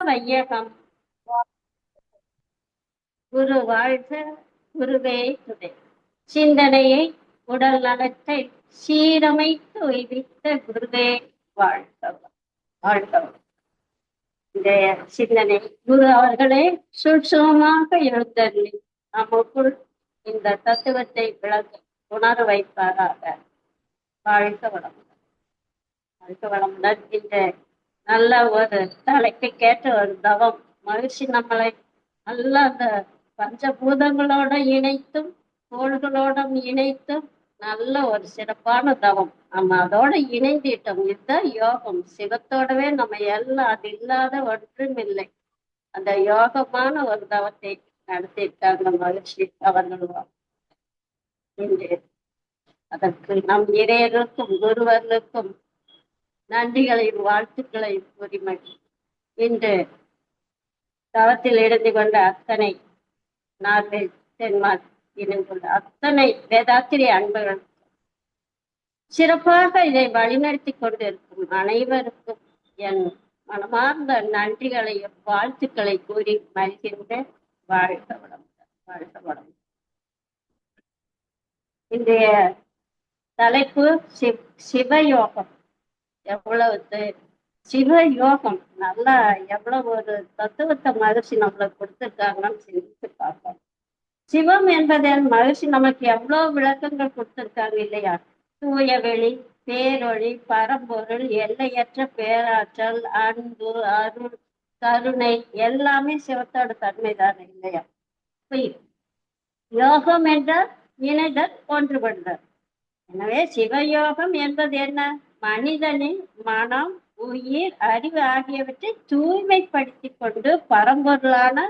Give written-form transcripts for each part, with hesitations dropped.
வையகம் குரு வாழ்க குருவே துணை. சிந்தனையை உடல் நலத்தை சீரமைத்து உய்வித்த குருவே வாழ்க வாழ்க. இன்றைய சிந்தனை குரு அவர்களே சூட்சமமாக எழுந்தருளி நமக்குள் இந்த தத்துவத்தை விளக்க உணர வைப்பாராக. வாழ்க வளமுடன். வாழ்க வளமுடன். இந்த நல்ல ஒரு தலைக்கு கேட்ட ஒரு தவம். மகிழ்ச்சி நம்மளை நல்ல அந்த பஞ்சபூதங்களோட இணைத்தும் கோள்களோட இணைத்தும் நல்ல ஒரு சிறப்பான தவம். நம்ம அதோட இணைந்திட்டோம். இதுதான் யோகம். சிவத்தோடவே நம்ம எல்லாம் அது இல்லாத ஒன்றும் இல்லை. அந்த யோகமான ஒரு தவத்தை நடத்தியிருக்காங்க மகிழ்ச்சி அவர்களும். இன்று அதற்கு நம் இறையருக்கும் குருவர்களுக்கும் நன்றிகளையும் வாழ்த்துக்களையும் கூறிமை. இன்று தவத்தில் இருந்து கொண்ட அத்தனை நார்வே தென்மார்க் இணைந்துள்ள அத்தனை வேதாத்திரிய அன்பர்கள் சிறப்பாக இதை வழிநடத்தி கொண்டிருக்கும் அனைவருக்கும் என் மனமார்ந்த நன்றிகளையும் வாழ்த்துக்களை கூறி மகிழ்கின்ற. வாழ்க வளமுடன். வாழ்க வளமுடன். இன்றைய தலைப்பு சிவயோகம். எவ்வளவு சிவயோகம் நல்லா எவ்வளவு ஒரு தத்துவத்தை மகிழ்ச்சி நம்மளுக்கு கொடுத்திருக்காங்கன்னு சிந்தித்து பார்ப்போம். சிவம் என்பதன் மகிழ்ச்சி நமக்கு எவ்வளவு விளக்கங்கள் கொடுத்திருக்காங்க இல்லையா? தூய வெளி, பேரொழி, பரம்பொருள், எல்லையற்ற பேராற்றல், அன்பு, அருள், கருணை எல்லாமே சிவத்தோட தன்மை தானே இல்லையா? யோகம் என்றால் இணைதல், ஒன்றுபடுதல். எனவே சிவயோகம் என்பது என்ன? மனிதனின் மனம், உயிர், அறிவு ஆகியவற்றை தூய்மைப்படுத்தி கொண்டு பரம்பொருளான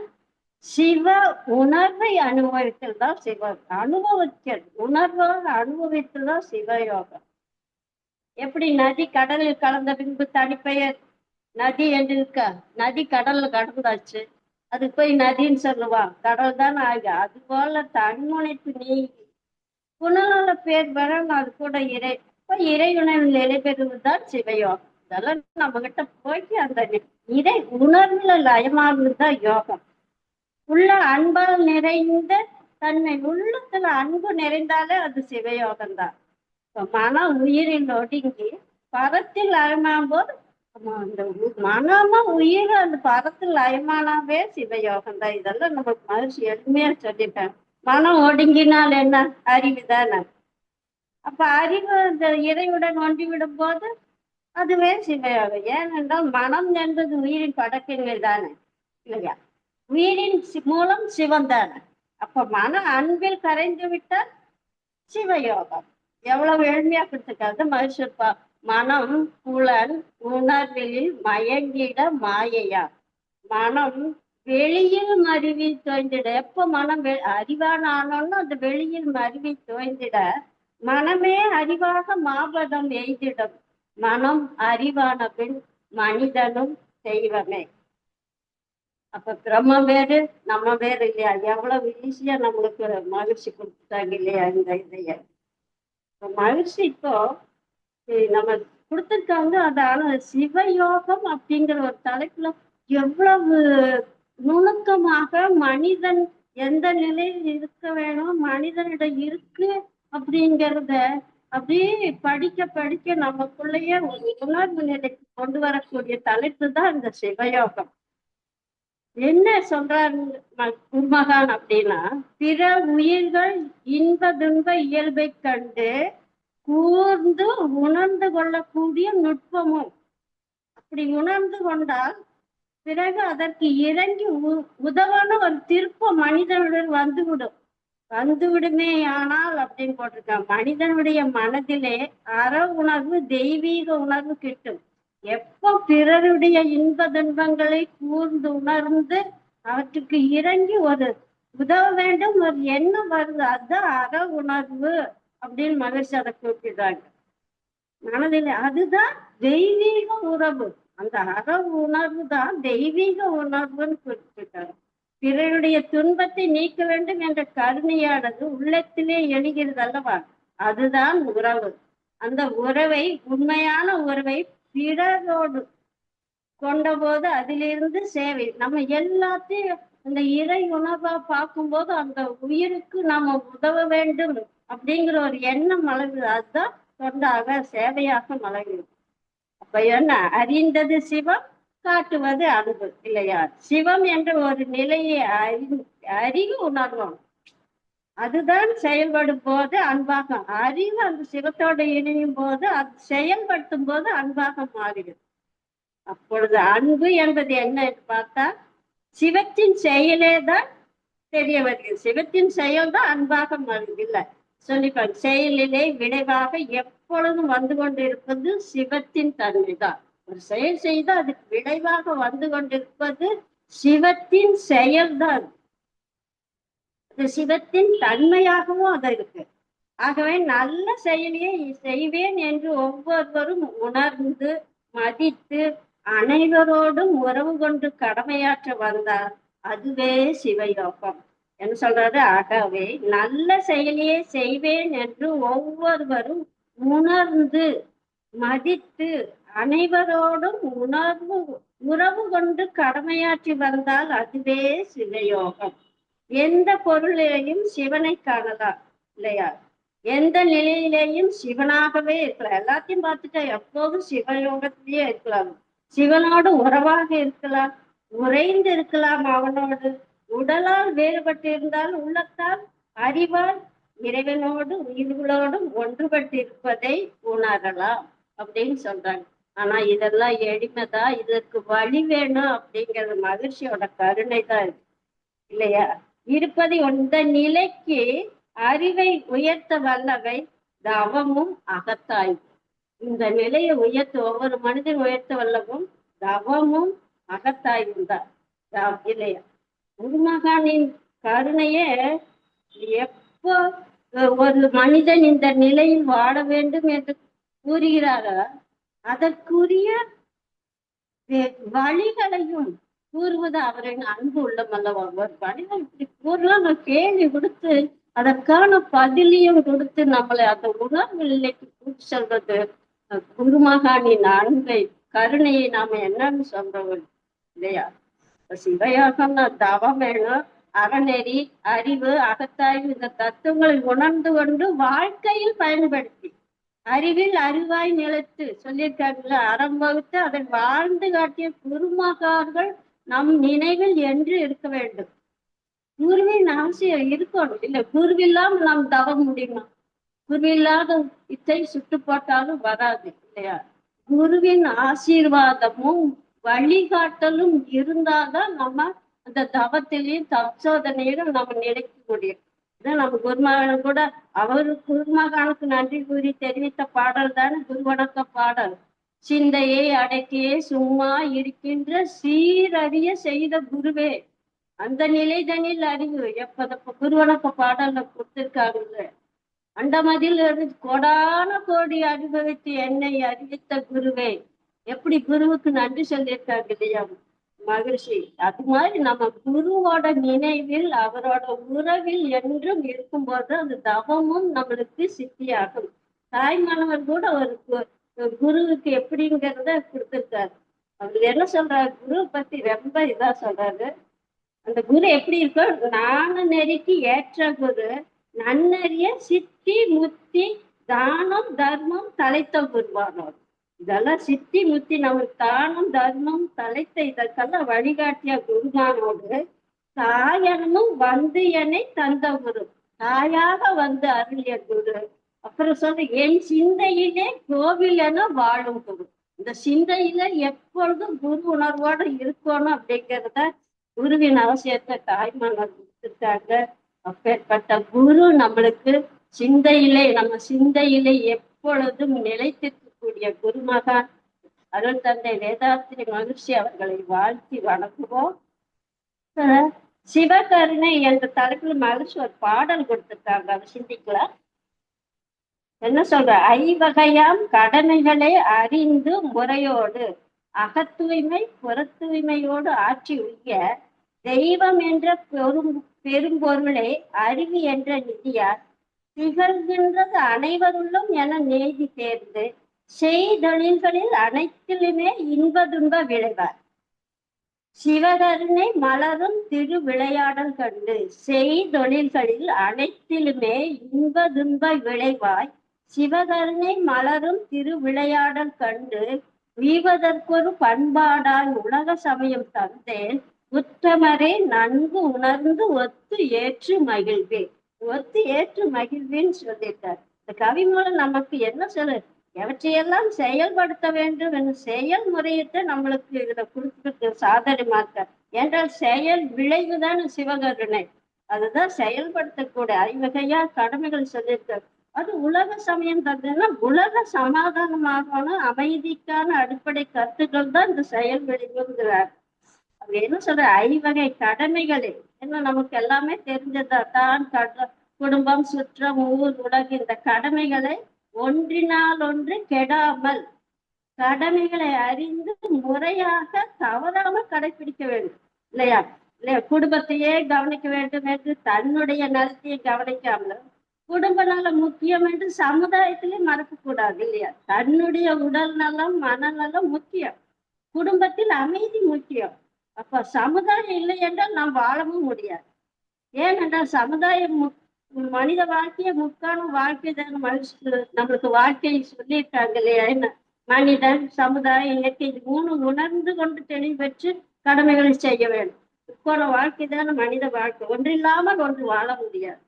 சிவ உணர்வை அனுபவித்தல் தான் சிவ அனுபவித்தல். உணர்வால் அனுபவித்தல் தான் சிவயோகம். எப்படி நதி கடலில் கலந்த பின்பு தனிப்பெயர் நதி என்று இருக்க, நதி கடல்ல கடந்தாச்சு, அது போய் நதின்னு சொல்லுவான், கடல் தான் ஆகு. அது போல தன்முனைப்பு நீங்கி குணநல பேர் வரணும். அது கூட இறையுணர்வு நிலை பெறுவதுதான் சிவயோகம். இதெல்லாம் நம்ம கிட்ட போய் அந்த இறை உணர்வுல லயமாகுதுதான் யோகம். உள்ள அன்பால் நிறைந்த தன்மை, உள்ளத்துல அன்பு நிறைந்தாலே அது சிவயோகம் தான். மன உயிரில் ஒடுங்கி பரத்தில் லயமாகும் போது அந்த மனமும் உயிரும் அந்த பரத்தில் லயமானாவே சிவயோகம் தான். இதெல்லாம் நமக்கு மகிழ்ச்சி எளிமையா சொல்லிட்டேன். மனம் ஒடுங்கினால் என்ன? அறிவு தானே. அப்ப அறிவு இந்த இறையுடன் ஒன்றிவிடும் போது அதுவே சிவயோகம். ஏனென்றால் மனம் என்பது உயிரின் படக்கங்கள் தானே இல்லையா? உயிரின் மூலம் சிவம் தானே. அப்ப மன அன்பில் கரைந்து விட்டால் சிவயோகம். எவ்வளவு எளிமையா கொடுத்துருக்காது மகிழ்ச்சிப்பா. மனம் புலன் உணர்வில் மயங்கிட மாயையா. மனம் வெளியில் மருவி தோய்ந்திட. எப்ப மனம் அறிவான ஆனோன்னு அந்த வெளியில் மருவி தோய்ந்திட மனமே அறிவாக மாபதம் எய்திடும். மனம் அறிவான பின் மனிதனும் தெய்வமே. அப்ப பிரம்மம் வேறு நம்ம வேறு இல்லையா? எவ்வளவு ஈஸியா நம்மளுக்கு மகிழ்ச்சி கொடுத்துட்டாங்க இல்லையா இந்த இதைய. மகிழ்ச்சி இப்போ நம்ம கொடுத்துருக்காங்க. அதான சிவயோகம் அப்படிங்கிற ஒரு தலைப்புல எவ்வளவு நுணுக்கமாக மனிதன் எந்த நிலையில் இருக்க வேணும், மனிதனிடம் இருக்கு அப்படிங்கிறத அப்படியே படிக்க படிக்க நமக்குள்ளேயே ஒரு உணர்வு நிலைக்கு கொண்டு வரக்கூடிய தலைப்பு தான் இந்த சிவயோகம். என்ன சொல்றாரு குருமகான் அப்படின்னா, பிற உயிர்கள் இன்ப துன்ப இயல்பை கண்டு கூர்ந்து உணர்ந்து கொள்ளக்கூடிய நுட்பமும். அப்படி உணர்ந்து கொண்டால் பிறகு அதற்கு இறங்கி உதவான ஒரு திருப்பம் மனிதனுடன் வந்துவிடுமே ஆனால் அப்படின்னு போட்டிருக்கான். மனிதனுடைய மனதிலே அற உணர்வு தெய்வீக உணர்வு கிட்டும். எப்போ பிறருடைய இன்ப துன்பங்களை கூர்ந்து உணர்ந்து அவற்றுக்கு இறங்கி ஒரு உதவ வேண்டும் ஒரு எண்ணம் வருது, அதுதான் அற உணர்வு அப்படின்னு மகிழ்ச்சி அதை குறிப்பிடுறாங்க. மனதில் அதுதான் தெய்வீக உறவு. அந்த அற உணர்வு தான் தெய்வீக உணர்வுன்னு குறிப்பிட்டாங்க. பிறருடைய துன்பத்தை நீக்க வேண்டும் என்ற கருணையானது உள்ளத்திலே எழுகிறது அல்லவா, அதுதான் உறவு. அந்த உறவை, உண்மையான உறவை பிறரோடு கொண்ட போது அதிலிருந்து சேவை நம்ம எல்லாத்தையும் இந்த இறை உணர்வா பார்க்கும்போது அந்த உயிருக்கு நாம உதவ வேண்டும் அப்படிங்கிற ஒரு எண்ணம் மலருது. அதுதான் தொண்டாக சேவையாக மலருது. அப்ப என்ன அறிந்தது சிவம், காட்டுவது அன்பு இல்லையா? சிவம் என்ற ஒரு நிலையை அறிவு உணர்வோம், அதுதான் செயல்படும் போது அன்பாக, அறிவு அந்த சிவத்தோட இணையும் போது அது செயல்படுத்தும் போது அன்பாக மாறுகிறது. அப்பொழுது அன்பு என்பது என்ன என்று பார்த்தா சிவத்தின் செயலே தான் தெரிய வருகிறது. சிவத்தின் செயல் தான் அன்பாக மாறுது. இல்லை சொல்லிப்பாங்க, செயலிலே விளைவாக எப்பொழுதும் வந்து கொண்டிருப்பது சிவத்தின் தன்மைதான். ஒரு செயல் செய்து அதுக்கு விளைவாக வந்து கொண்டிருப்பது சிவத்தின் செயல்தான். அது சிவத்தின் தன்மையாகவும் அது இருக்கு. ஆகவே நல்ல செயலியை செய்வேன் என்று ஒவ்வொருவரும் உணர்ந்து மதித்து அனைவரோடும் உறவு கொண்டு கடமையாற்ற வந்தார். அதுவே சிவயோகம் என்ன சொல்றாரு. ஆகவே நல்ல செயலியை செய்வேன் என்று ஒவ்வொருவரும் உணர்ந்து மதித்து அனைவரோடும் உறவு கொண்டு கடமையாற்றி வந்தால் அதுவே சிவயோகம். எந்த பொருளையும் சிவனை காணலாம் இல்லையா? எந்த நிலையிலேயும் சிவனாகவே இருக்கலாம். எல்லாத்தையும் பார்த்துட்டா எப்போதும் சிவயோகத்திலேயே இருக்கலாம். சிவனோடு உறவாக இருக்கலாம், உறைந்து இருக்கலாம். அவனோடு உடலால் வேறுபட்டு இருந்தால் உள்ளத்தால் அறிவால் இறைவனோடு உயிர்களோடும் ஒன்றுபட்டு இருப்பதை உணரலாம் அப்படின்னு சொல்றாங்க. ஆனா இதெல்லாம் எளிமைதான், இதற்கு வழி வேணும் அப்படிங்கிறது மகிழ்ச்சியோட கருணை தான் இருக்கு இல்லையா? இருப்பதை இந்த நிலைக்கு அறிவை உயர்த்த வல்லவை தவமும் அகத்தாய்வு. இந்த நிலையை உயர்த்த ஒவ்வொரு மனிதன் உயர்த்த வல்லவும் தவமும் அகத்தாய்வும் தான் இல்லையா? குருமகானின் கருணையே எப்போ ஒரு மனிதன் இந்த நிலையில் வாழ வேண்டும் என்று கூறுகிறாரோ அதற்குரிய வழிகளையும் கூறுவது அவரின் அன்பு உள்ளம் அல்லவா? ஒரு மனிதன் இப்படி கூறலாம் கேள்வி கொடுத்து அதற்கான பதிலையும் கொடுத்து நம்மளை அந்த உணர்வு நிலைக்கு கூட்டி செல்வது குருமகானின் அன்பை கருணையை நாம என்னன்னு சொல்றோம் இல்லையா? சிவயோகம்னா தவம் வேணும், அறநெறி, அறிவு, அகத்தாய்வு இந்த தத்துவங்களை உணர்ந்து கொண்டு வாழ்க்கையில் பயன்படுத்தி அறிவில் அறிவாய் நிலைத்து சொல்லியிருக்காங்கல்ல, அறம் வகுத்து அதை வாழ்ந்து காட்டிய குருமகான்கள் நம் நினைவில் என்று இருக்க வேண்டும். குருவின் அவசியம் இருக்கணும் இல்லை? குருவில்லாமல் நாம் தவம் முடியுமா? குருவில்லாத இத்தை சுட்டு போட்டாலும் வராது இல்லையா? குருவின் ஆசீர்வாதமும் வழிகாட்டலும் இருந்தாதான் நம்ம அந்த தவத்திலையும் தற்சோதனையிலும் நம்ம நிலைக்க முடியும். இதான் நம்ம குருமகன் கூட அவரு குருமகானுக்கு நன்றி கூறி தெரிவித்த பாடல் தானே குருவணக்க பாடல். சிந்தையை அடக்கியே சும்மா இருக்கின்ற சீரறிய செய்த குருவே. அந்த நிலைதனில் அறிவு எப்ப குருவணக்க பாடல்ல கொடுத்திருக்காங்க. அண்டமதில் கோடான கோடி அனுபவித்து என்னை அறிவித்த குருவே. எப்படி குருவுக்கு நன்றி சொல்லியிருக்காங்க இல்லையா மகிழ்ச்சி? அது மாதிரி நம்ம குருவோட நினைவில் அவரோட உறவில் என்றும் இருக்கும்போது அந்த தவமும் நம்மளுக்கு சித்தியாகும். தாய்மானவர் கூட ஒரு குருவுக்கு எப்படிங்கிறத கொடுத்திருக்காரு. அவர் என்ன சொல்றாரு, குரு பத்தி ரொம்ப இதா சொல்றாரு. அந்த குரு எப்படி இருக்கோ, நான நெறிக்கு ஏற்ற குரு, நன்னறிய சித்தி முத்தி தானம் தர்மம் தலைத்த குருவானோர். இதெல்லாம் சித்தி முத்தி நமக்கு தானம் தர்மம் தலைத்த இதற்கெல்லாம் வழிகாட்டிய குருவானோடு தாயனும் வந்து என்னை தந்த குரு, தாயாக வந்து அருளிய குரு. அப்புறம் சொல்ற என் சிந்தையிலே கோவில் என வாழும் குரு. இந்த சிந்தையில எப்பொழுதும் குரு உணர்வோடு இருக்கணும் அப்படிங்கிறத குருவின் அவசியத்தை தாய்மானவர் கொடுத்துருக்காங்க. அப்பேற்பட்ட குரு நம்மளுக்கு சிந்தையிலே நம்ம சிந்தையிலே எப்பொழுதும் நிலைத்திருக்கக்கூடிய குருமகான் அருள் தந்தை வேதாத்திரி மகிழ்ச்சி அவர்களை வாழ்த்தி வணங்குவோம். சிவகருணை என்ற தலைப்புல மகிழ்ச்சி ஒரு பாடல் கொடுத்திருக்காங்க, அதை சிந்திக்கலாம். என்ன சொல்ற, ஐவகையாம் கடமைகளை அறிந்து முறையோடு அகத்தூய்மை புற தூய்மையோடு ஆட்சி உய்ய தெய்வம் என்ற பெரும்பொருளை அறிவு என்ற நிதியார் திகழ்கின்றது அனைவருள்ளும் என நேதி தேர்ந்து செய்தொழில்களில் அனைத்திலுமே இன்ப துன்ப விளைவார். சிவகருணை மலரும் திரு விளையாடல் கண்டு. செய்தொழில்களில் அனைத்திலுமே இன்ப துன்ப விளைவாய் சிவகருணை மலரும் திரு விளையாடல் கண்டு வீவதற்கொரு பண்பாடாய் உலக சமயம் தந்தேன் உத்தமரே நன்கு உணர்ந்து ஒத்து ஏற்று மகிழ்வேன். ஒத்து ஏற்று மகிழ்வேன்னு சொல்லிட்டார். இந்த கவி மூலம் நமக்கு என்ன சொல்லு, எவற்றையெல்லாம் செயல்படுத்த வேண்டும் என்ற செயல்முறையத்தை நம்மளுக்கு இதுல கொடுத்துருக்கு சாதனமாக்க. என்றால் செயல் விளைவுதான் சிவகருணை. அதுதான் செயல்படுத்தக்கூடிய ஐவகையா கடமைகள் சொல்லியிருக்காரு. அது உலக சமயம் தந்ததுன்னா உலக சமாதானமாகணும், அமைதிக்கான அடிப்படை கருத்துக்கள் தான் இந்த செயல் விளைவுங்கிறார். அது என்ன சொல்ற, ஐவகை கடமைகளே என்ன நமக்கு எல்லாமே தெரிஞ்சதா தான். குடும்பம், சுற்றம், ஊர், உலகு, இந்த கடமைகளை ஒன்றினால் ஒன்று கெடாமல் கடமைகளை அறிந்து முறையாக தவறாமல் கடைபிடிக்க வேண்டும் இல்லையா? இல்லையா, குடும்பத்தையே கவனிக்க வேண்டும் என்று தன்னுடைய நலத்தையே கவனிக்காமலும் குடும்ப நலம் முக்கியம் என்று சமுதாயத்திலே மறக்க கூடாது இல்லையா? தன்னுடைய உடல் நலம் மனநலம் முக்கியம், குடும்பத்தில் அமைதி முக்கியம். அப்ப சமுதாயம் இல்லை என்றால் நாம் வாழவும் முடியாது. ஏனென்றால் சமுதாயம் மனித வாழ்க்கையை முக்கான வாழ்க்கை தான். நம்மளுக்கு வாழ்க்கையை சொல்லியிருக்காங்க இல்லையா? என்ன மனிதன், சமுதாயம், இயற்கை மூணு உணர்ந்து கொண்டு தெளிவு பெற்று கடமைகளை செய்ய வேண்டும். முக்கான வாழ்க்கை தானே மனித வாழ்க்கை. ஒன்றில்லாமல் ஒன்று வாழ முடியாது.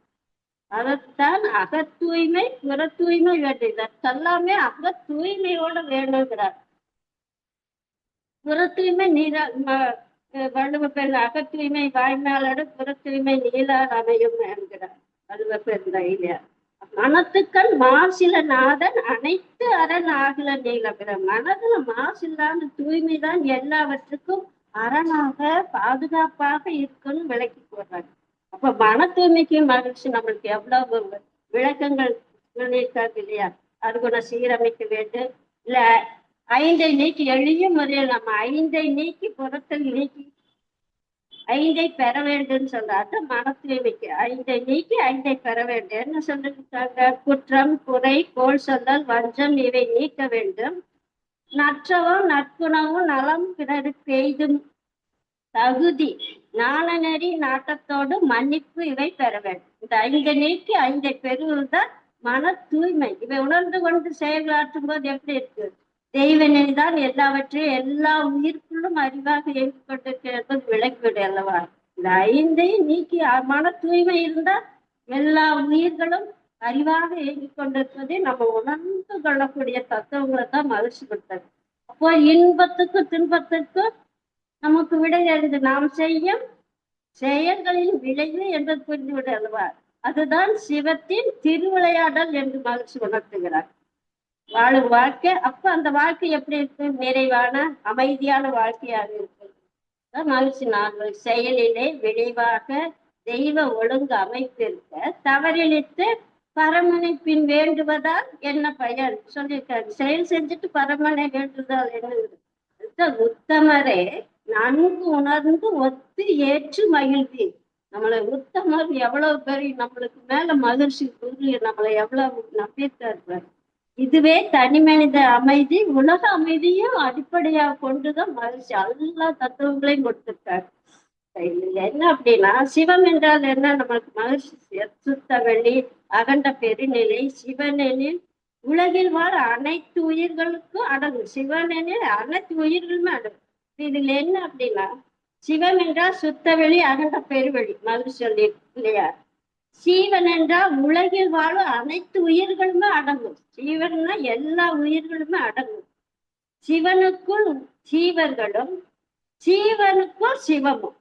அதற்குத்தான் அக தூய்மை புற தூய்மை வேண்டும். இதற்கெல்லாமே அக தூய்மையோட வேணுங்கிறார். புற தூய்மை வள்ளுவ பெண் அக தூய்மை வாய்மையாளோட புற தூய்மை நீளால் அமையும் என்கிறார் வள்ளுவ பெருந்தா இல்லையா? மனத்துக்கள் மாசில நாதன் அனைத்து அரண் ஆகல நீளங்கிற. மனதுல மாசில்லாத தூய்மைதான் எல்லாவற்றுக்கும் அரணாக பாதுகாப்பாக இருக்குன்னு விளக்கி போடுறாங்க. அப்ப மன தூய்மைக்கு மகிழ்ச்சி நம்மளுக்கு எவ்வளவு விளக்கங்கள் சொல்லியிருக்காங்க இல்லையா? அது கூட சீரமைக்க வேண்டும். இல்ல ஐந்தை நீக்கி எளிய முறையில் நம்ம ஐந்தை நீக்கி புறத்தில் நீக்கி ஐந்தை பெற வேண்டும் சொல்றாரு. மன தூய்மைக்கு ஐந்தை நீக்கி ஐந்தை பெற வேண்டும் என்ன சொல்லிருக்காங்க? குற்றம், குறை, கோல் சொல்லல், வஞ்சம் இவை நீக்க வேண்டும். நற்றவும் நற்குணமும் நலம் பிறருக்கு எய்தும் தகுதி நாணநெறி நாட்டத்தோடு மன்னிப்பு இவை பெற வேண்டும். இந்த ஐந்தை நீக்கி ஐந்தை பெறுவதுதான் மன தூய்மை. இவை உணர்ந்து கொண்டு செயலாற்றும் போது எப்படி இருக்கு? தெய்வ நெறிதான் எல்லாவற்றையும் எல்லா உயிர்க்குள்ளும் அறிவாக இயங்கிக் கொண்டிருக்கிறது விளக்கிவிடு அல்லவா? இந்த ஐந்தையும் நீக்கி மன தூய்மை இருந்தா எல்லா உயிர்களும் அறிவாக இயங்கிக் கொண்டிருப்பதை நம்ம உணர்ந்து கொள்ளக்கூடிய தத்துவங்களை தான் மகிழ்ச்சி கொடுத்தது. அப்போ இன்பத்துக்கும் துன்பத்துக்கும் நமக்கு விடை அறிந்து நாம் செய்யும் செயல்களின் விளைவு என்பது புரிந்துவிடு அல்லவா? அதுதான் சிவத்தின் திருவிளையாடல் என்று மகிழ்ச்சி உணர்த்துகிறார். வாழும் வாழ்க்கை அப்ப அந்த வாழ்க்கை எப்படி இருக்கு? நிறைவான அமைதியான வாழ்க்கையாக இருக்கு. மகிழ்ச்சி நாங்கள் செயலிலே விளைவாக தெய்வ ஒழுங்கு அமைப்பிருக்க தவறிழித்து பரமனை பின் வேண்டுவதால் என்ன பயன் சொல்லியிருக்காரு. செயல் செஞ்சுட்டு பரமனை வேண்டுவதால் என்ன? உத்தமரே நன்கு உணர்ந்து ஒத்து ஏற்று மகிழ்வி. நம்மளை உத்தமர் எவ்வளவு பெரிய நம்மளுக்கு மேல மகிழ்ச்சி கூறி நம்மளை எவ்வளவு நம்பியிருக்காரு. இதுவே தனி மனித அமைதி, உலக அமைதியும் அடிப்படையாக கொண்டுதான் மகிழ்ச்சி எல்லா தத்துவங்களையும் கொடுத்திருக்காரு. என்ன அப்படின்னா சிவம் என்றால் என்ன? நம்மளுக்கு மகிழ்ச்சி சுத்த வெளி அகண்ட பெருநிலை. சிவனெனில் உலகில் வாழ் அனைத்து உயிர்களுக்கும் அடங்கும். சிவனெனில் அனைத்து உயிர்களுமே அடங்கும். இதுல என்ன அப்படின்னா சிவம் என்றால் சுத்த வெளி அகண்ட பெருவெளி மகிழ்ச்சி சொல்லி இல்லையா? சீவன் என்றால் உலகில் வாழும் அனைத்து உயிர்களுமே அடங்கும். சீவன்னா எல்லா உயிர்களுமே அடங்கும். சிவனுக்குள் சீவர்களும் சீவனுக்குள் சிவமும்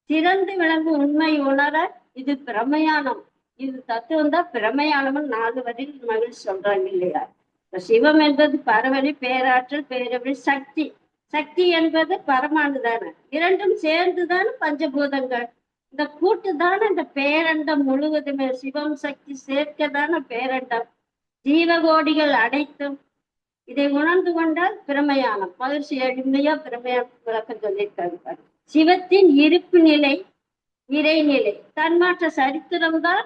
சிறந்து விளங்கும் உண்மை உணர இது பிரமயானம். இது தத்துவம் தான் பிரமயானம். 4 வரையில் மகிழ்ச்சி சொல்றாங்க இல்லையா? சிவம் என்பது பரவலி, பேராற்றல், பேரவழி, சக்தி. சக்தி என்பது பரமானுதானே. இரண்டும் சேர்ந்துதானே பஞ்சபூதங்கள். இந்த கூட்டு தானே இந்த பேரண்டம் முழுவதுமே. சிவம் சக்தி சேர்க்கதான பேரண்டம். ஜீவகோடிகள் அனைத்தும் இதை உணர்ந்து கொண்டால் பிரமயானம். மகிழ்ச்சி எளிமையா பிரமயான விளக்கம் சொல்லியிருக்காங்க. சிவத்தின் இருப்பு நிலை இறைநிலை தன்மாற்ற சரித்திரம்தான்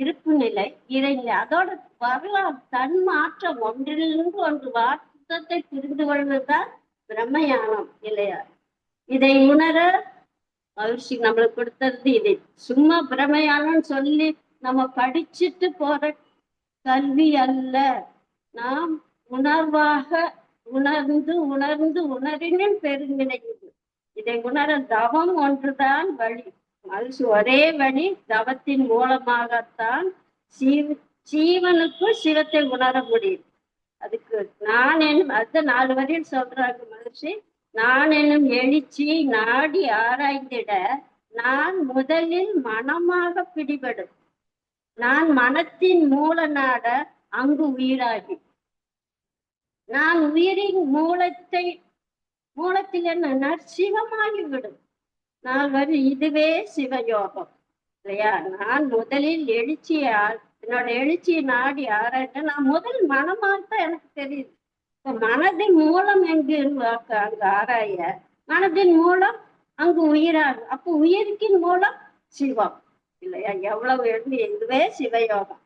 இருப்பு நிலை இறைநிலை. அதோட வரலாறு தன்மாற்றம், ஒன்றிலிருந்து ஒன்று மாற்றத்தை புரிந்து கொள்வதுதான் பிரம்மஞானம் இல்லையா? இதை உணர மகிழ்ச்சி நம்மளுக்கு கொடுத்தது இது. சும்மா பிரம்மஞானம் சொல்லி நம்ம படிச்சுட்டு போற கல்வி அல்ல. நாம் உணர்வாக உணர்ந்து உணர்ந்து உணரினும் பெருங்கிணைந்து இதை உணர தவம் ஒன்றுதான் வழி. மகிழ்ச்சி ஒரே வழி. தவத்தின் மூலமாகத்தான் ஜீவனுக்கும் சிவத்தை உணர முடியும். அதுக்கு நான் என்னும் அந்த 4 வரியில் சொல்றாங்க மகிழ்ச்சி. நான் என்னும் எழுச்சியை நாடி ஆராய்ந்திட நான் முதலில் மனமாக பிடிபடும். நான் மனத்தின் மூல நாட அங்கு உயிராகி. நான் உயிரின் மூலத்தில் என்ன சிவமாகிவிடும். நான் இதுவே சிவயோகம் இல்லையா? நான் முதலில் எழுச்சியால் என்னோட எழுச்சியை நாடி ஆராய்ந்த நான் முதல் மனமாகத்தான் எனக்கு தெரியுது. இப்ப மனதின் மூலம் எங்கு அங்கு ஆராய, மனதின் மூலம் அங்கு உயிராகும். அப்போ உயிர்க்கின் மூலம் சிவம் இல்லையா? எவ்வளவு எழுதி இதுவே சிவயோகம்.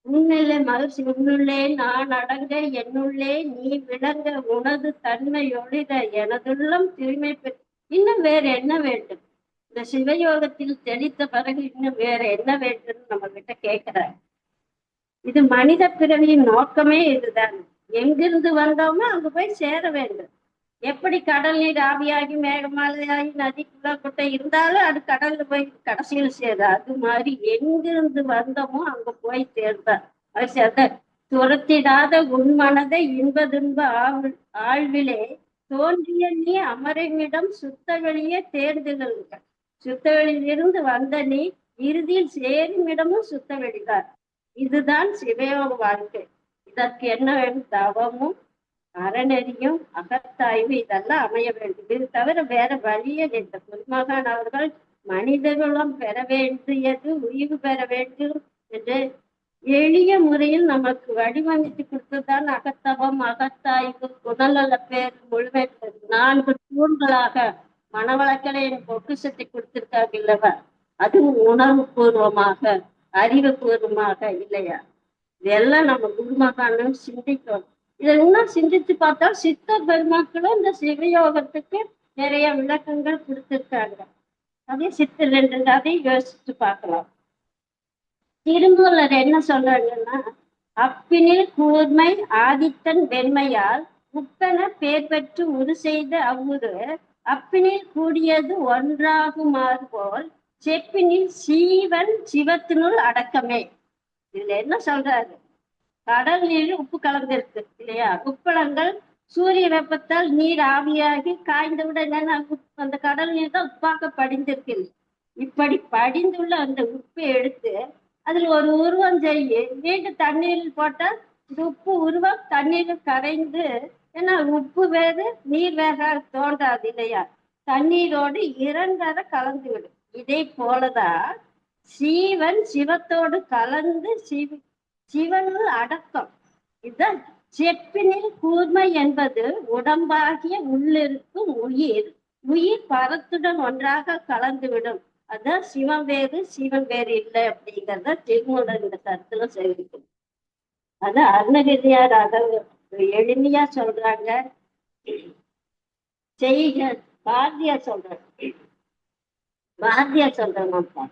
உன்னிலே மகிழ்ச்சி உன்னுள்ளே நான் அடங்க என்னுள்ளே நீ விளங்க உனது தன்மை ஒளிர எனதுள்ளம் தூய்மை பெற்று. இன்னும் வேற என்ன வேண்டும்? இந்த சிவயோகத்தில் தெளித்த பிறகு இன்னும் வேற என்ன வேண்டும் நம்ம கிட்ட கேட்கிற. இது மனித பிறவியின் நோக்கமே இதுதான். எங்கிருந்து வந்தோமோ அங்கு போய் சேர வேண்டும். எப்படி கடல் நீர் ஆவியாகி மேகமலையாகி நதிக்குள்ள குட்டை இருந்தாலும் அது கடல்ல போய் கடைசியில் சேரு. அது மாதிரி எங்கிருந்து வந்தோமோ அங்க போய் சேர்ந்தார். அது சேர்ந்த துரத்திடாத உன்மனதை இன்பதுன்ப ஆழ்விலே தோன்றிய நீ அமரனிடம் சுத்த வெளியே தேர்ந்துகளுங்க. சுத்த வெளியிலிருந்து வந்த நீ இறுதியில் சேரும் இடமும் சுத்த வெளிதான். இதுதான் சிவயோக வாழ்க்கை. இதற்கு என்ன வேண்டும்? தவமும் அறநெறியும் அகத்தாய்வு இதெல்லாம் அமைய வேண்டும். இது தவிர வேற வழியே இல்லை. குருமகான் அவர்கள் மனிதர்களும் பெற வேண்டியது உய்வு பெற வேண்டும் என்று எளிய முறையில் நமக்கு வடிவமைத்து கொடுத்ததுதான் அகத்தவம், அகத்தாய்வு, குணநல பேர், முழுமை 4 தூண்களாக மனவளக்கலையின் பொக்கிஷத்தை கொடுத்திருக்காங்க இல்லவா? அதுவும் உணர்வு பூர்வமாக, அறிவு பூர்வமாக இல்லையா? இதெல்லாம் நம்ம குருமகானும் சிந்திக்கணும். இதை இன்னும் சிந்திச்சு பார்த்தா சித்த பெருமாக்களும் இந்த சிவயோகத்துக்கு நிறைய விளக்கங்கள் கொடுத்திருக்காங்க. அதே சித்தர் 2 அதையும் யோசிச்சு பார்க்கலாம். திருமூலர் என்ன சொல்றாங்கன்னா, அப்பினில் கூர்மை ஆதித்தன் வெண்மையால் உப்பென பேர் பெற்று உரு செய்த அவ்வுரு அப்பினில் கூடியது ஒன்றாகுமாறு போல் செப்பினில் சீவன் சிவத்தினுள் அடக்கமே. இதுல என்ன சொல்றாரு? கடல் நீர் உப்பு கலந்திருக்கு இல்லையா? உப்பளங்கள் சூரிய வெப்பத்தால் நீர் ஆவியாகி காய்ந்தவுடன் அந்த கடல் நீர் தான் உப்பாக்க படிந்திருக்கு. இப்படி படிந்துள்ள அந்த உப்பை எடுத்து அதுல ஒரு உருவம் செய்ய மீண்டும் தண்ணீரில் போட்டா இந்த உப்பு உருவம் தண்ணீரில் கரைந்து, ஏன்னா உப்பு வேறு நீர் வேக தோன்றாது இல்லையா? தண்ணீரோடு 2 கலந்து விடும். இதே போலதான் சீவன் சிவத்தோடு கலந்து சிவனுள் அடக்கம். இதுதான் செப்பினில் கூர்மை என்பது உடம்பாகிய உள்ளிருக்கும் உயிர். உயிர் பரத்துடன் ஒன்றாக கலந்துவிடும். அதான் சிவம் வேறு சிவன் வேறு இல்லை அப்படிங்கிறத திருமூலர் இந்த கருத்துல சொல்லிருக்கு. அது அருணகிரியார் அதை எளிமையா சொல்றாங்க. செய்க பாரதியார் சொல்றாங்க. பாரதியார் சொல்றாங்க.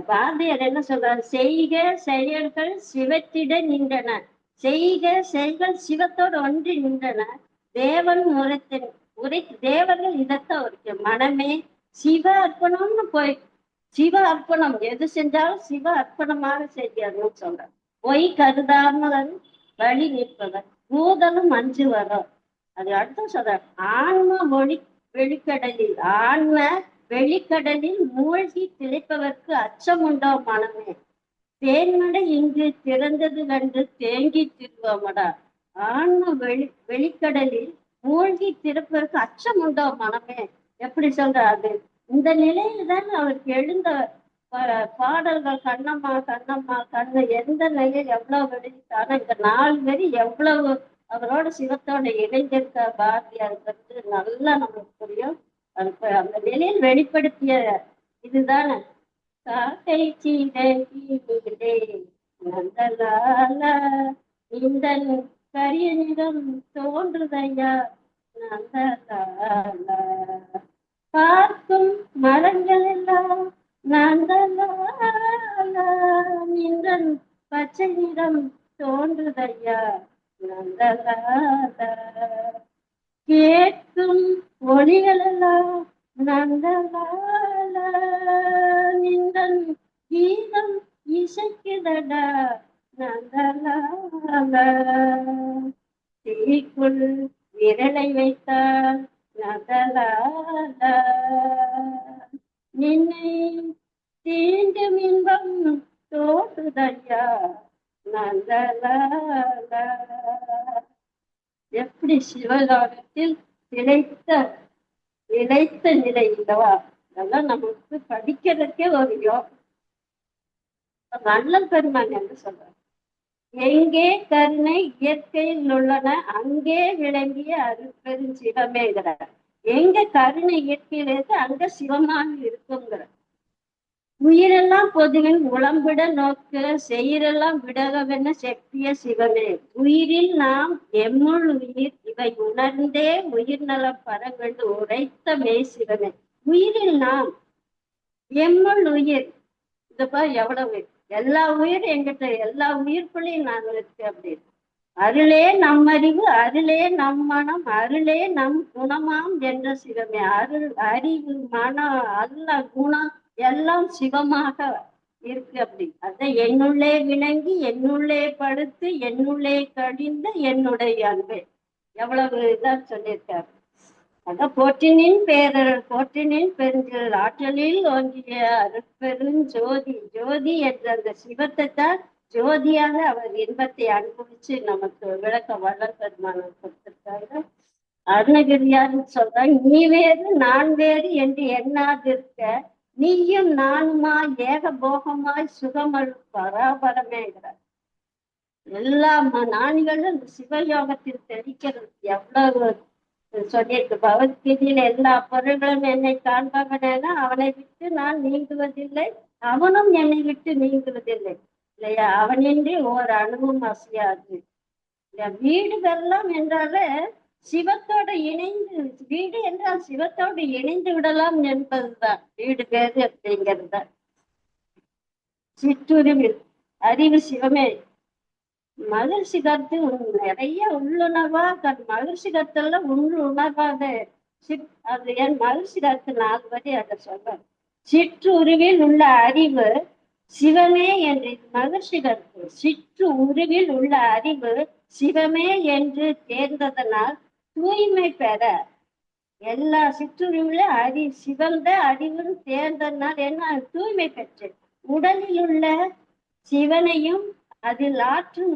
பாரதியார் என்ன சொல்றாரு? செய்க செயல்கள் சிவத்திட நின்றன. செய்க செயல்கள் சிவத்தோடு ஒன்றி நின்றன. தேவன் தேவர்கள் இதைத்தான் இருக்கு. மனமே சிவ அர்ப்பணம்னு போய் சிவ அர்ப்பணம் எது செஞ்சாலும் சிவ அர்ப்பணமாக செய்யணும்னு சொல்றார். பொய் கருதாமல் வழி நிற்பவர் பூதலும் அஞ்சு வரும். அது அடுத்து சொல்றார். ஆன்ம வெளிக்கடலில் ஆன்ம வெளிக்கடலில் மூழ்கி திளைப்பவர்க்கு அச்சம் உண்டோ மனமே. தேன்மடை இங்கு திறந்தது கண்டு தேங்கி திருவோமடா. ஆன்ம வெளிக்கடலில் மூழ்கி திறப்பதற்கு அச்சம் உண்டோ மனமே. எப்படி சொல்றாரு? இந்த நிலையில தான் அவருக்கு எழுந்த பாடல்கள் கண்ணம்மா கண்ணம்மா கண்ணு எந்த நிலையில் எவ்வளவு வெளியிட்டாலும் இந்த 4 வரி எவ்வளவு அவரோட சிவத்தோட இணைந்திருக்க பாரதியாருக்கு நல்லா நமக்கு புரியும். அந்த நிலையில் வெளிப்படுத்திய இதுதானே காக்கை சீரகிலே நந்தலாலா இந்த கரிய நிறம் தோன்றுதையா நந்தலாலா பார்க்கும் மரங்கள் எல்லாம் நந்தலாலா நின்றன் பச்சை நிறம் தோன்றுதையா நந்தலாலா கேட்கும் ஒளிகளெல்லாம் நந்தலாலா நின்றன் கீதம் இசைக்குதடா நந்தலாலா தீக்குள் விரலை வைத்தால் நந்தலாலா நின்னை தீண்டும் இன்பம் தோற்றுதையா நந்தலாலா எப்படி சிவலோகத்தில் திளைத்த நிலைத்த நிலை இல்லவா? அதெல்லாம் நமக்கு படிக்கிறதுக்கே ஒரு யோகம். வள்ளல் பெருமான் என்று சொல்றார், எங்கே கருணை இயற்கையில் உள்ளன அங்கே விளங்கிய அருட்பெரும் சிவமேங்கிறார். எங்க கருணை இயற்கையில் இருக்கு அங்க சிவமாக இருக்குங்கிற. உயிரெல்லாம் பொதுவில் உளம்பிட நோக்க செயிரெல்லாம் விடகவென செப்பிய சிவமே. உயிரில் நாம் எம்முள் உயிர் இவை உணர்ந்தே உயிர் நலம் பெற வேண்டும் உரைத்த மெய் சிவமே. உயிரில் நாம் எம்முள் உயிர் இதுப்பா எவ்வளவு எல்லா உயிர் என்கிட்ட எல்லா உயிர்க்குள்ளேயும் நான் இருக்கு அப்படின்னு. அருளே நம் அறிவு அருளே நம் மனம் அருளே நம் குணமாம் என்ற சிவமே. அருள் அறிவு மனம் அல்ல குணம் எல்லாம் சிவமாக இருக்கு அப்படி. அதை என்னுள்ளே விளங்கி என்னுள்ளே படுத்து என்னுள்ளே கடிந்து என்னுடைய அன்பே. எவ்வளவு இதா சொல்லியிருக்காரு. அதான் போற்றினின் பேரர் போற்றினின் பெருஞ்சல் ஆற்றலில் ஓங்கிய அருட்பெரும் ஜோதி. ஜோதி என்ற அந்த சிவத்தை தான் ஜோதியாக அவர் இன்பத்தை அனுபவிச்சு நமக்கு விளக்க வள்ளல் பெருமானம் கொடுத்திருக்காங்க. அருணகிரியார்னு சொல்றாங்க, நீ வேறு நான் வேறு என்று எண்ணாதிருக்க நீயும் நானுமாய் ஏக போகமாய் சுகமல் பராபரமேங்கிறார். எல்லா ஞானிகளும் இந்த சிவயோகத்தில் தெரிக்கிறது எவ்வளவு சொல்லியிருக்கு. பகவத்கீதையில எல்லா பொருள்களும் என்னை காண்பவனேனா அவனை விட்டு நான் நீங்குவதில்லை அவனும் என்னை விட்டு நீங்குவதில்லை இல்லையா. அவனின்றி ஓர் அணுவும் அசையாது. வீடுகள்லாம் என்றாலே சிவத்தோடு இணைந்து, வீடு என்றால் சிவத்தோடு இணைந்து விடலாம் என்பதுதான் வீடு பேரு அப்படிங்கிறது. சிற்றுருவில் அறிவு சிவமே. மகிழ்ச்சி கருத்து நிறைய உள்ளுணர்வா மகிழ்ச்சி கருத்தெல்லாம் உள்ளுணர்வாக அது என் மகிழ்ச்சி கருத்து 4 வரி அதை சொல்றேன். சிற்றுருவில் உள்ள அறிவு சிவமே என்று மகிழ்ச்சி கருத்து. சிற்று உருவில் உள்ள அறிவு சிவமே என்று தேர்ந்ததனால் தூய்மை பெற எல்லா சிற்றுருவில சிவந்த அறிவும் தேர்ந்ததனால் என்ன தூய்மை பெற்று உடலில் உள்ள சிவனையும் அதில் ஆற்றும்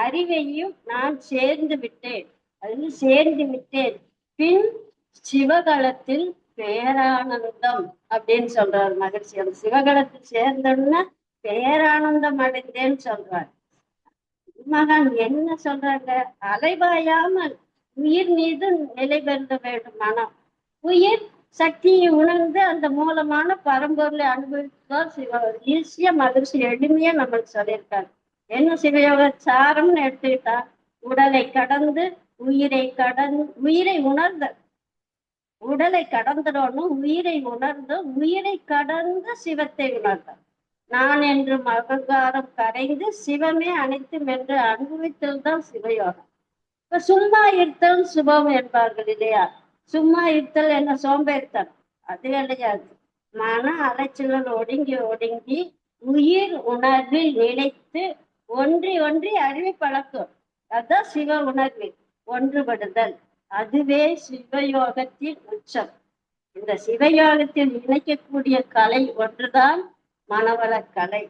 அறிவையும் நான் சேர்ந்து விட்டேன். அதில் சேர்ந்து விட்டேன். பின் சிவகலத்தில் பேரானந்தம் அப்படின்னு சொல்றார் மகிழ்ச்சி. அந்த சிவகலத்தில் சேர்ந்தோம்னா பேரானந்தம் அடைந்தேன்னு சொல்றார். மகான் என்ன சொல்றாங்க, அலைவாயாமல் உயிர் மீது நிலை பெறுத வேண்டும் மனம். உயிர் சக்தியை உணர்ந்து அந்த மூலமான பரம்பொருளை அனுபவித்தால் சிவ ஈஸியா மகிழ்ச்சி எளிமையா நம்மளுக்கு சொல்லியிருக்காங்க. என்ன சிவயோக சாரம்னு எடுத்துக்கிட்டா உடலை கடந்து உயிரை உணர்ந்த உடலை கடந்துடணும். உயிரை உணர்ந்து உயிரை கடந்து சிவத்தை உணர்ந்த நான் என்று அகங்காரம் கரைந்து சிவமே அனைத்தும் என்று அனுபவித்தல் தான் சிவயோகம். இப்ப சும்மா இருத்தல் சுபம் என்பார்கள் இல்லையா. சும்மா இருத்தல் என்ன சோம்பேறித்தல்? அது கிடையாது. மன அலைச்சல் ஒடுங்கி உயிர் உணர்வில் நிலைத்து ஒன்றி அறிவை பழக்கம். அதுதான் சிவ உணர்வில் ஒன்றுபடுதல். அதுவே சிவயோகத்தின் உச்சம். இந்த சிவயோகத்தில் இணைக்கக்கூடிய கலை ஒன்றுதான் மனவள கலை.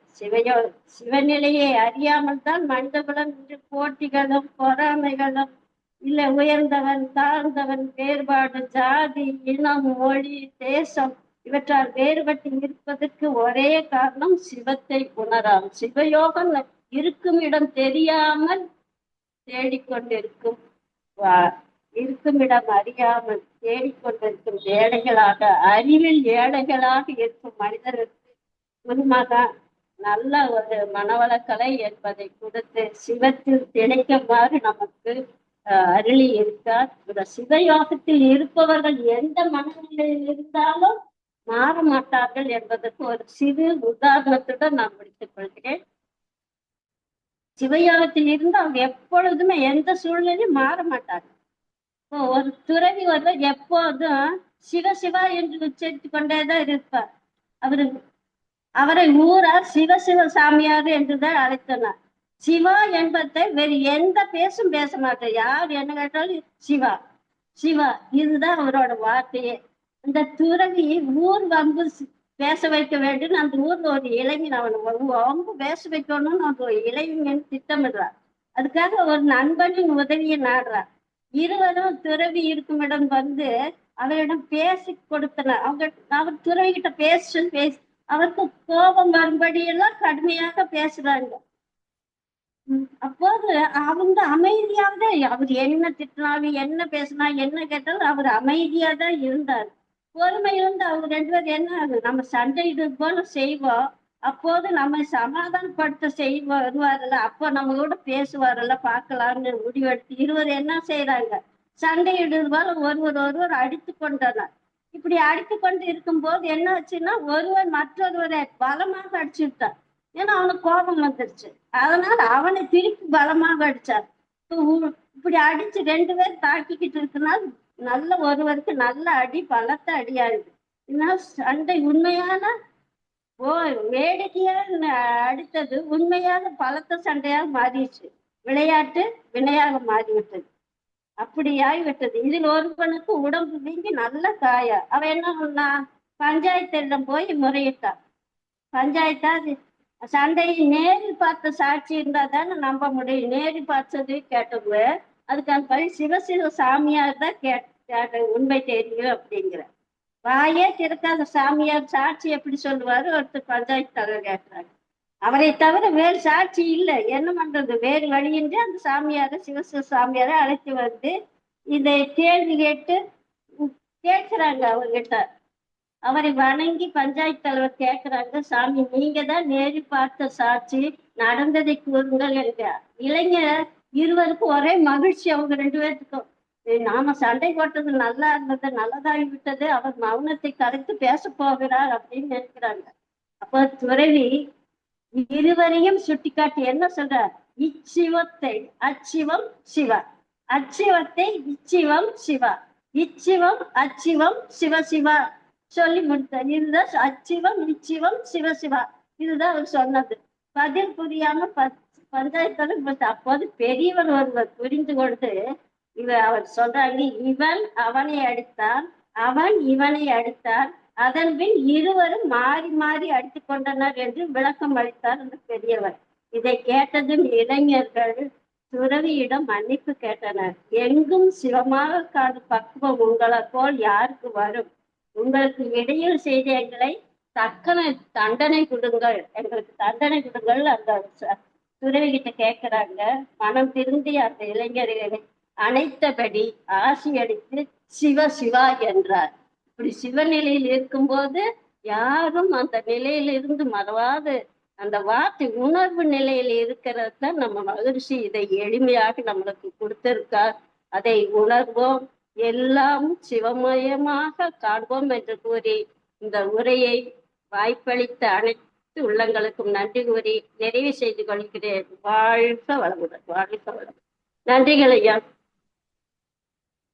சிவநிலையை அறியாமல் தான் மனிதகுலம் என்று போட்டிகளும் பொறாமைகளும் இல்ல உயர்ந்தவன் தாழ்ந்தவன் வேறுபாடு ஜாதி இனம் மொழி தேசம் இவற்றால் வேறுபட்டு இருப்பதற்கு ஒரே காரணம் சிவத்தை உணராம். சிவயோகம் இருக்கும் இடம் தெரியாமல் தேடிக்கொண்டிருக்கும் இருக்கும் இடம் அறியாமல் தேடிக்கொண்டிருக்கும் ஏழைகளாக அறிவில் ஏழைகளாக இருக்கும் மனிதருக்கு ஒரு மகன் நல்ல ஒரு மனவளக்கலை என்பதை கொடுத்து சிவத்தில் திளைக்குமாறு நமக்கு அருளி இருக்கார். இந்த சிவயோகத்தில் இருப்பவர்கள் எந்த மனநிலையில் இருந்தாலும் மாற மாட்டார்கள் என்பதற்கு ஒரு சிறு உதாரணத்துடன் நான் முடித்துக் கொள்கிறேன். சிவயோகத்தில் இருந்து அவங்க எப்பொழுதுமே எந்த சூழ்நிலையும் மாற மாட்டாங்க. இப்போ ஒரு துறவி ஒருவர் எப்போதும் சிவ சிவா என்று உச்சரித்துக் கொண்டேதான் இருப்பார். அவரு அவரை ஊரார் சிவ சிவ சாமியார் என்றுதான் அழைத்தனர். சிவா என்பதை வேறு எந்த பேசும் பேச மாட்டார். யார் என்ன கேட்டாலும் சிவா சிவா, இதுதான் அவரோட வார்த்தையே. இந்த துறவி ஊர் வம்பு பேச வைக்க வேண்டும், அந்த ஊர்ல ஒரு இளைஞன் அவனை வம்பு பேச வைக்கணும்னு அந்த ஒரு இளைஞன் திட்டமிடுறார். அதுக்காக ஒரு நண்பனின் உதவியை நாடுறார். இருவரும் துறவி இருக்கும் இடம் வந்து அவரிடம் பேசி கொடுத்தனர். அவர் துறவி கிட்ட பேசி அவருக்கு கோபம் வரும்படி எல்லாம் கடுமையாக பேசுறாங்க. அப்போது அவங்க அமைதியாவே, அவர் என்ன திட்டினாலும் என்ன பேசினா என்ன கேட்டாலும் அவர் அமைதியா தான் இருந்தார். பொறுமை இருந்து அவங்க ரெண்டு பேரும் என்ன ஆகுது, நம்ம சண்டையிடுறது போல செய்வோம். அப்போது நம்ம சமாதானப்படுத்த வருவார்ல, அப்போ நம்ம கூட பேசுவார்ல, பார்க்கலாம்னு முடிவெடுத்து இருவர் என்ன செய்யறாங்க, சண்டையிடுறது போல ஒருவர் அடித்து கொண்டனர். இப்படி அடித்து கொண்டு இருக்கும் போது என்ன ஆச்சுன்னா, ஒருவர் மற்றொருவரை பலமாக அடிச்சுட்டார். ஏன்னா அவனுக்கு கோபம் வந்துருச்சு. அதனால அவனை திருப்பி பலமாக அடிச்சார். இப்படி அடிச்சு ரெண்டு பேர் தாக்கிக்கிட்டு இருக்கனால நல்ல ஒருவருக்கு நல்ல அடி, பலத்த அடியாகுது. இதனால சண்டை உண்மையான வேடிக்கையா அடித்தது உண்மையாக பலத்த சண்டையாக மாறிடுச்சு. விளையாட்டு வினையாக மாறிவிட்டது. அப்படி ஆகிவிட்டது. இதில் ஒருவனுக்கு உடம்பு வீங்கி நல்ல காயம். அவன் என்ன பண்ணா, பஞ்சாயத்திடம் போய் முறையிட்டான். பஞ்சாயத்தா சண்டையை நேரில் பார்த்த சாட்சி இருந்தா தானே நம்ப முடியும். நேரில் பார்த்தது கேட்டது அதுக்கான பழி சிவசிவ சாமியார் தான் கேட்ட உண்மை தெரியும் அப்படிங்கிற. வாயே திறக்காத சாமியார் சாட்சி எப்படி சொல்லுவாரு ஒருத்தர் பஞ்சாயத்து தலைவர் கேட்கிறாங்க. அவரை தவிர வேறு சாட்சி இல்லை, என்ன பண்றது, வேறு வழியின்றி அந்த சாமியார சிவசிவ சாமியாரை அழைத்து வந்து இதை கேள்வி கேட்கிறாங்க அவர்கிட்ட. அவரை வணங்கி பஞ்சாயத்து தலைவர் கேட்கிறாங்க, சாமி நீங்க தான் நேரில் பார்த்த சாட்சி, நடந்ததை கூறுங்கள் என்றார். இளைஞர் இருவருக்கும் ஒரே மகிழ்ச்சி. அவங்க ரெண்டு பேர்த்துக்கும் நாம சண்டை போட்டது நல்லா இருந்தது, நல்லதாகி விட்டது, அவர் மௌனத்தை கரைத்து பேச போகிறார் அப்படின்னு நினைக்கிறாங்க. அப்ப துறவி இருவரையும் சுட்டிக்காட்டி என்ன சொல்றார், இச்சிவத்தை அச்சிவம் சிவா, அச்சிவத்தை இச்சிவம் சிவா, இச்சிவம் அச்சிவம் சிவசிவா சொல்லி முடித்தார். இதுதான் அச்சிவம் இச்சிவம் சிவசிவா, இதுதான் அவர் சொன்னது. பதில் புரியாம பஞ்சாயத்து. அப்போது பெரியவர் ஒருவர் புரிந்து கொண்டு அவர் சொல்றாங்க, இவன் அவனை அடித்தான், அவன் இவனை அடித்தான், அதன் பின் இருவரும் மாறி மாறி அடித்துக் கொண்டனர் என்று விளக்கம் அளித்தார் அந்த பெரியவர். இதை கேட்டதும் இளைஞர்கள் துறவியிடம் மன்னிப்பு கேட்டனர். எங்கும் சிவமாக காணும் பக்குவம் உங்களை போல் யாருக்கு வரும்? உங்களுக்கு இடையில் செய்த எங்களை தக்கன தண்டனை கொடுங்கள், எங்களுக்கு தண்டனை கொடுங்கள் அந்த துறவி கிட்ட கேட்கிறாங்க. மனம் திருந்திய அந்த இளைஞர்களை அனைத்தபடி ஆசி அடித்து சிவ சிவா என்றார். இப்படி சிவநிலையில் இருக்கும்போது யாரும் அந்த நிலையிலிருந்து மறவாது அந்த வார்த்தை உணர்வு நிலையில இருக்கிறது தான் நம்ம மகிழ்ச்சி. இதை எளிமையாக நம்மளுக்கு கொடுத்திருக்கார். அதை உணர்வோம், எல்லாம் சிவமயமாக காண்போம் என்று கூறி இந்த உரையை வாய்ப்பளித்த அனைத்து உள்ளங்களுக்கும் நன்றி கூறி நிறைவு செய்து கொள்கிறேன். வாழ்க வளமுடன், வாழ்க வளமுடன். நன்றிகள் ஐயா.